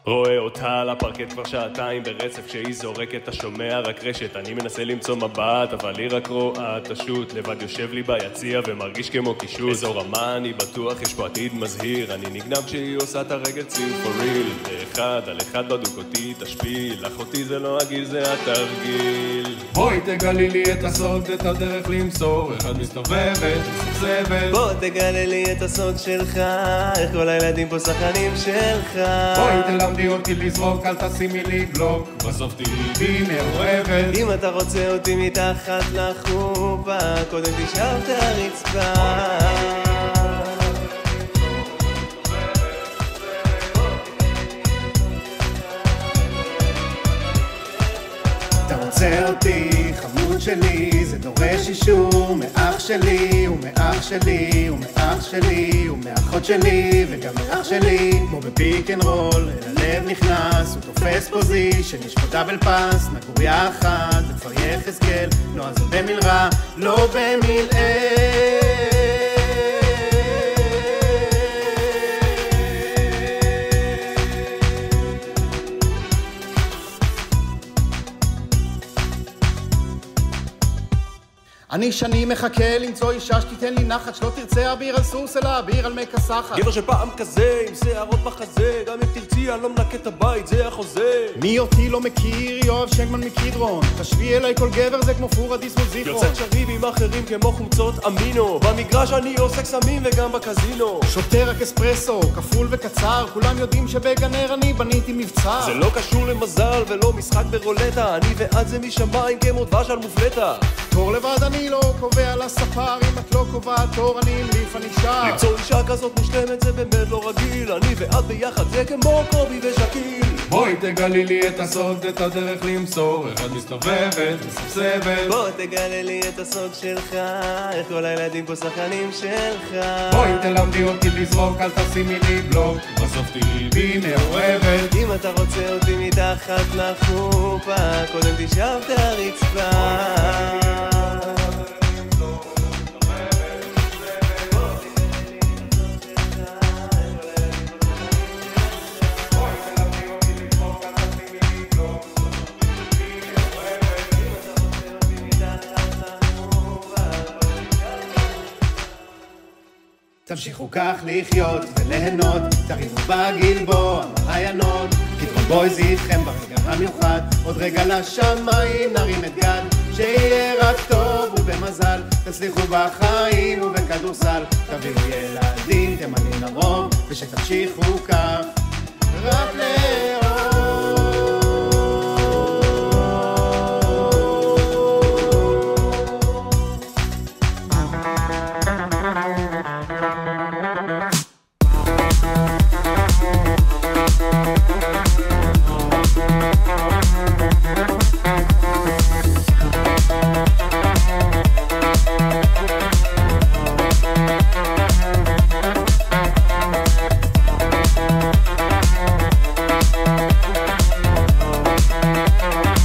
רואה אותה על הפרקט כבר שעתיים ברצף, כשהיא זורקת אתה שומע רק רשת. אני מנסה למצוא מבט אבל היא רק רואה תשוט, לבד יושב לי ביציע ומרגיש כמו קישוט. איזו רמה אני בטוח, יש פה עתיד מזהיר, אני נגנב כשהיא עושה את הרגל ציר for real. ואחד על אחד בדוק אותי תשפיל, אחותי זה לא הגיל זה התרגיל. בואי תגלי לי את הסוד, את הדרך למסור, אחד מסתובבת, מסתובבת. בוא תגלה לי את הסוד שלך, איך כל הילדים פה שחקנים שלך. בואי תלמדי אותי לזרוק, אל תשימי לי בלוק, בסוף תהיי מאוהבת. אם אתה רוצה אותי מתחת לחופה, קודם תשאר את הרצפה. אתה רוצה אותי, חמוד שלי, זה דורש אישור מאח שלי, ומאח שלי, ומאח שלי, ומאחות שלי, וגם מאח שלי. כמו בפיק אנד רול, אל הלב נכנס, הוא תופס פוזישן, יש פה דאבל פאס, נגור יחד, זה כבר יחזקאל, לא אז במלרע, לא במלאה. אני שנים מחכה למצוא אישה שתיתן לי נחת, שלא תרצה אביר על סוס אלא אביר על מקסחת. גבר של פעם כזה, עם שערות בחזה, גם אם תרצי אני לא מנקה את הבית, זה החוזה. מי אותי לא מכיר? יואב שנקמן מקדרון. תשווי אליי כל גבר זה כמו פורדיס מזיכרון. יוצאת שריב עם אחרים כמו חומצות אמינו, במגרש אני עוסק סמים וגם בקזינו. שותה רק אספרסו, כפול וקצר, כולם יודעים שבגנר אני בניתי מבצר. זה לא קשור למזל ולא משחק ברולטה, אני ועד זה משמיים כמו דבש על מופלטה. תור לבד אני לא קובע לספר, אם את לא קובעת תור אני מליף אני שר. למצוא אישה כזאת מושלמת זה באמת לא רגיל, אני ואת ביחד זה כמו קובי ושקיל. בואי תגלי לי את הסוד, את הדרך למסור, אחד מסתובבת, מסתובבת. בוא תגלה לי את הסוד שלך, איך כל הילדים פה שחקנים שלך. בואי תלמדי אותי לזרוק, אל תשימי לי בלוק, בסוף תהיי מאוהבת. אם אתה רוצה אותי מתחת לחופה, קודם תשאר את הרצפה. תמשיכו כך לחיות וליהנות, תריבו בגלבוע, מעיינות, קדרון בויז איתכם ברגע המיוחד, עוד רגע לשמיים נרים את גד, שיהיה רק טוב ובמזל, תצליחו בחיים ובכדורסל, תביאו ילדים תימנים לרוב, ושתמשיכו כך רק לאהוב.